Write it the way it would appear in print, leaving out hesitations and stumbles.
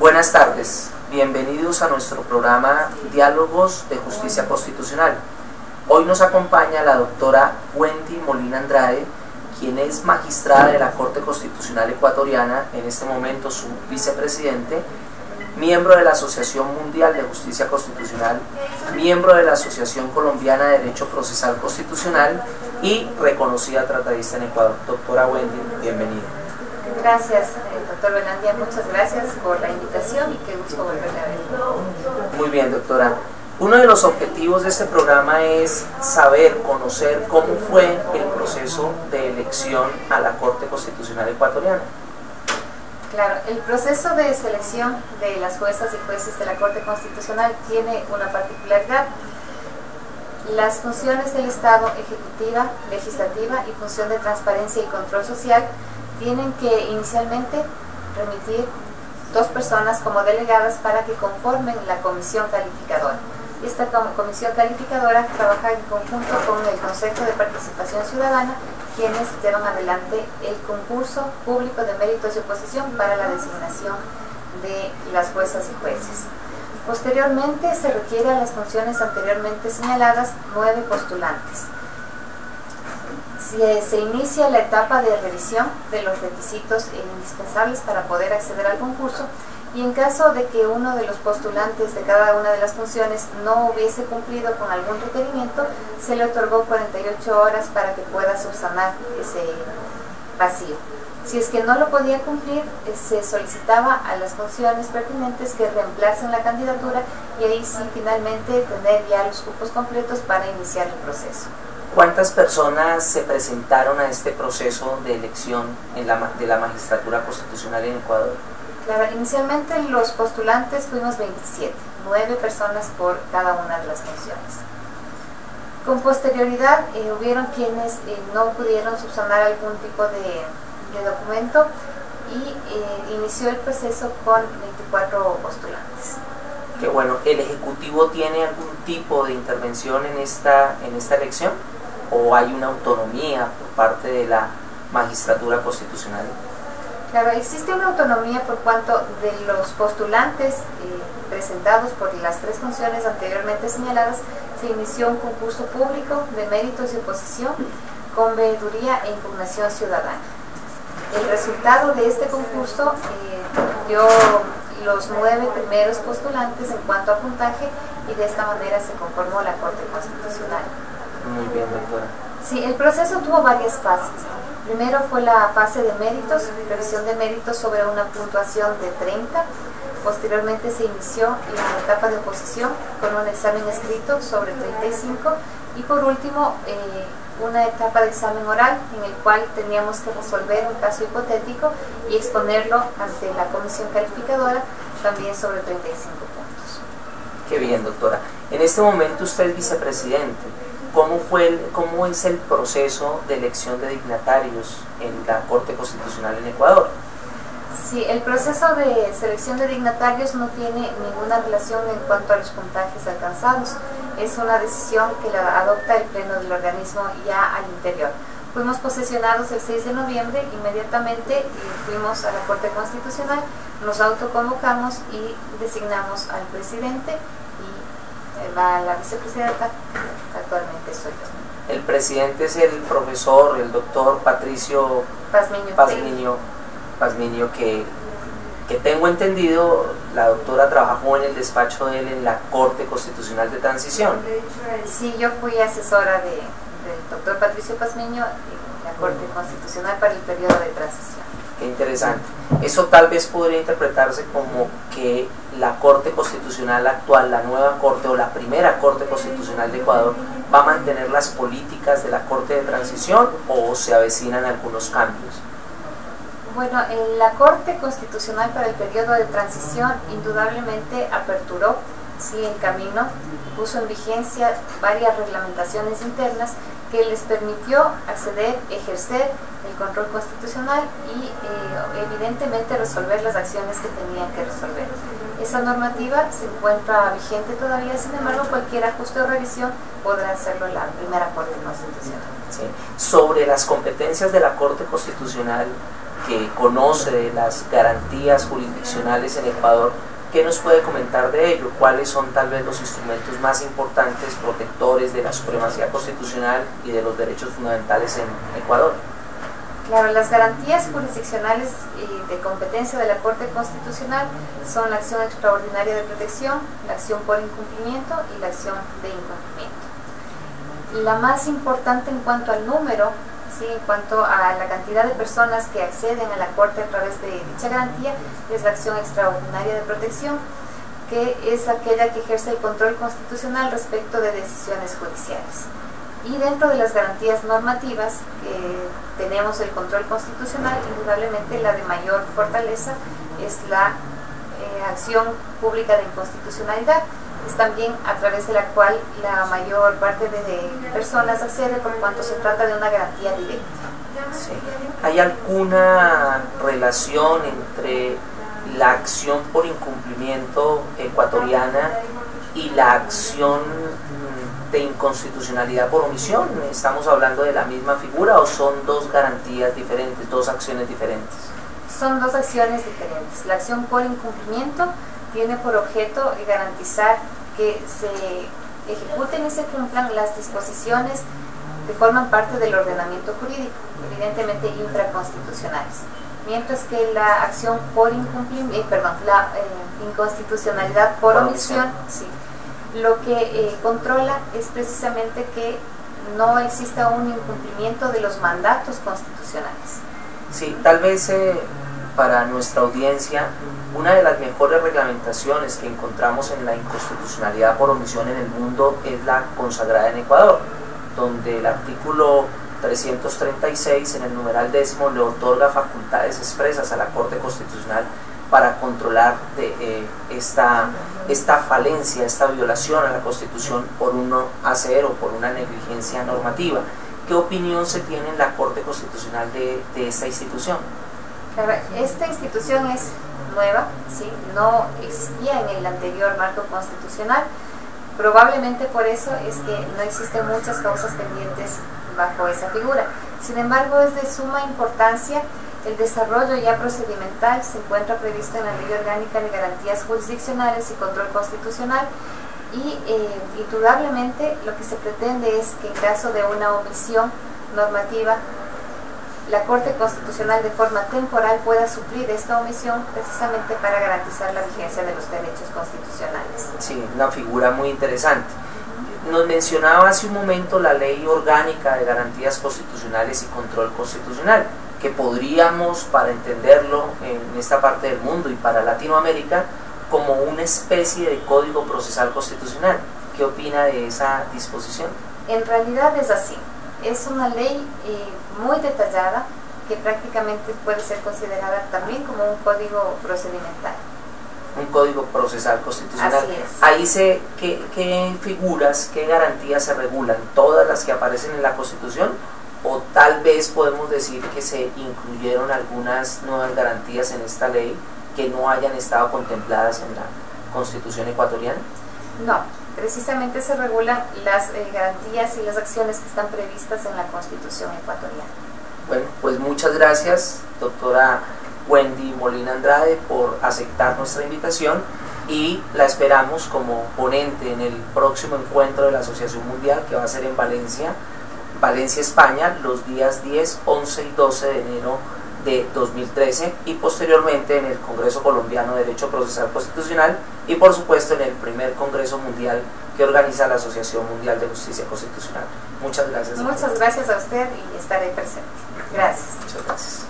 Buenas tardes, bienvenidos a nuestro programa Diálogos de Justicia Constitucional. Hoy nos acompaña la doctora Wendy Molina Andrade, quien es magistrada de la Corte Constitucional Ecuatoriana, en este momento su vicepresidente, miembro de la Asociación Mundial de Justicia Constitucional, miembro de la Asociación Colombiana de Derecho Procesal Constitucional y reconocida tratadista en Ecuador. Doctora Wendy, bienvenida. Gracias, doctor Belandia, muchas gracias por la invitación y qué gusto volverle a ver. Muy bien, doctora. Uno de los objetivos de este programa es saber, conocer cómo fue el proceso de elección a la Corte Constitucional Ecuatoriana. Claro, el proceso de selección de las juezas y jueces de la Corte Constitucional tiene una particularidad. Las funciones del Estado, ejecutiva, legislativa y función de transparencia y control social, tienen que inicialmente remitir 2 personas como delegadas para que conformen la comisión calificadora. Esta comisión calificadora trabaja en conjunto con el Consejo de Participación Ciudadana, quienes llevan adelante el concurso público de méritos y oposición para la designación de las juezas y jueces. Posteriormente se requiere a las funciones anteriormente señaladas 9 postulantes. Se inicia la etapa de revisión de los requisitos indispensables para poder acceder al concurso, y en caso de que uno de los postulantes de cada una de las funciones no hubiese cumplido con algún requerimiento, se le otorgó 48 horas para que pueda subsanar ese vacío. Si es que no lo podía cumplir, se solicitaba a las funciones pertinentes que reemplacen la candidatura, y ahí sí finalmente tener ya los cupos completos para iniciar el proceso. ¿Cuántas personas se presentaron a este proceso de elección de la magistratura constitucional en Ecuador? Claro, inicialmente los postulantes fuimos 27, 9 personas por cada una de las funciones. Con posterioridad hubieron quienes no pudieron subsanar algún tipo de documento y inició el proceso con 24 postulantes. Que bueno, ¿el Ejecutivo tiene algún tipo de intervención en esta elección? ¿O hay una autonomía por parte de la magistratura constitucional? Claro, existe una autonomía por cuanto de los postulantes presentados por las 3 funciones anteriormente señaladas. Se inició un concurso público de méritos y oposición con veeduría e impugnación ciudadana. El resultado de este concurso dio los 9 primeros postulantes en cuanto a puntaje, y de esta manera se conformó la Corte Constitucional. Muy bien, doctora. Sí, el proceso tuvo varias fases. Primero fue la fase de méritos, revisión de méritos sobre una puntuación de 30. Posteriormente se inició la etapa de oposición con un examen escrito sobre 35. Y por último, una etapa de examen oral en el cual teníamos que resolver un caso hipotético y exponerlo ante la comisión calificadora también sobre 35 puntos. Qué bien, doctora. En este momento usted es vicepresidente. ¿Cómo es el proceso de elección de dignatarios en la Corte Constitucional en Ecuador? Sí, el proceso de selección de dignatarios no tiene ninguna relación en cuanto a los puntajes alcanzados. Es una decisión que la adopta el Pleno del organismo ya al interior. Fuimos posesionados el 6 de noviembre, inmediatamente fuimos a la Corte Constitucional, nos autoconvocamos y designamos al presidente, y la vicepresidenta actualmente soy yo. El presidente es el profesor, el doctor Patricio Pazmiño, que tengo entendido, la doctora trabajó en el despacho de él en la Corte Constitucional de Transición. Sí, yo fui asesora del doctor Patricio Pazmiño en la Corte Constitucional para el periodo de transición. Qué interesante. Eso tal vez podría interpretarse como que la Corte Constitucional actual, la nueva Corte o la primera Corte Constitucional de Ecuador, va a mantener las políticas de la Corte de Transición, o se avecinan algunos cambios. Bueno, la Corte Constitucional para el periodo de transición indudablemente aperturó el camino, puso en vigencia varias reglamentaciones internas que les permitió acceder, ejercer el control constitucional y evidentemente resolver las acciones que tenían que resolver. Esa normativa se encuentra vigente todavía, sin embargo cualquier ajuste o revisión podrá hacerlo la primera Corte Constitucional. Sí. Sobre las competencias de la Corte Constitucional, que conoce de las garantías jurisdiccionales en Ecuador, ¿qué nos puede comentar de ello? ¿Cuáles son tal vez los instrumentos más importantes protectores de la supremacía constitucional y de los derechos fundamentales en Ecuador? Claro, las garantías jurisdiccionales de competencia de la Corte Constitucional son la acción extraordinaria de protección, la acción por incumplimiento y la acción de incumplimiento. La más importante en cuanto al número, ¿sí?, en cuanto a la cantidad de personas que acceden a la Corte a través de dicha garantía, es la acción extraordinaria de protección, que es aquella que ejerce el control constitucional respecto de decisiones judiciales. Y dentro de las garantías normativas tenemos el control constitucional. Indudablemente la de mayor fortaleza es la acción pública de inconstitucionalidad, es también a través de la cual la mayor parte de personas accede por cuanto se trata de una garantía directa. Sí. ¿Hay alguna relación entre la acción por incumplimiento ecuatoriana y la acción de inconstitucionalidad por omisión? ¿Estamos hablando de la misma figura o son dos garantías diferentes, dos acciones diferentes? Son dos acciones diferentes. La acción por incumplimiento tiene por objeto garantizar que se ejecuten y se cumplan las disposiciones que forman parte del ordenamiento jurídico, evidentemente infraconstitucionales. Mientras que la acción por incumplimiento, la inconstitucionalidad por omisión, sí, lo que controla es precisamente que no exista un incumplimiento de los mandatos constitucionales. Sí, tal vez para nuestra audiencia, una de las mejores reglamentaciones que encontramos en la inconstitucionalidad por omisión en el mundo es la consagrada en Ecuador, donde el artículo 336 en el numeral 10 le otorga facultades expresas a la Corte Constitucional para controlar esta falencia, esta violación a la Constitución por uno hacer o por una negligencia normativa. ¿Qué opinión se tiene en la Corte Constitucional de esta institución? Claro, esta institución es nueva, ¿sí? No existía en el anterior marco constitucional. Probablemente por eso es que no existen muchas causas pendientes bajo esa figura. Sin embargo, es de suma importancia el desarrollo ya procedimental. Se encuentra previsto en la Ley Orgánica de Garantías Jurisdiccionales y Control Constitucional y indudablemente lo que se pretende es que en caso de una omisión normativa, la Corte Constitucional de forma temporal pueda suplir esta omisión precisamente para garantizar la vigencia de los derechos constitucionales. Sí, una figura muy interesante. Nos mencionaba hace un momento la Ley Orgánica de Garantías Constitucionales y Control Constitucional, que podríamos, para entenderlo en esta parte del mundo y para Latinoamérica, como una especie de Código Procesal Constitucional. ¿Qué opina de esa disposición? En realidad es así. Es una ley muy detallada que prácticamente puede ser considerada también como un código procedimental. Un código procesal constitucional. Así es. Ahí ¿qué figuras, qué garantías se regulan? ¿Todas las que aparecen en la Constitución? ¿O tal vez podemos decir que se incluyeron algunas nuevas garantías en esta ley que no hayan estado contempladas en la Constitución ecuatoriana? No, precisamente se regulan las garantías y las acciones que están previstas en la Constitución ecuatoriana. Bueno, pues muchas gracias, doctora Wendy Molina Andrade, por aceptar nuestra invitación y la esperamos como ponente en el próximo encuentro de la Asociación Mundial, que va a ser en Valencia, España, los días 10, 11 y 12 de enero de 2013, y posteriormente en el Congreso Colombiano de Derecho Procesal Constitucional y por supuesto en el primer Congreso Mundial que organiza la Asociación Mundial de Justicia Constitucional. Muchas gracias. Muchas gracias a usted y estaré presente. Gracias. Muchas gracias.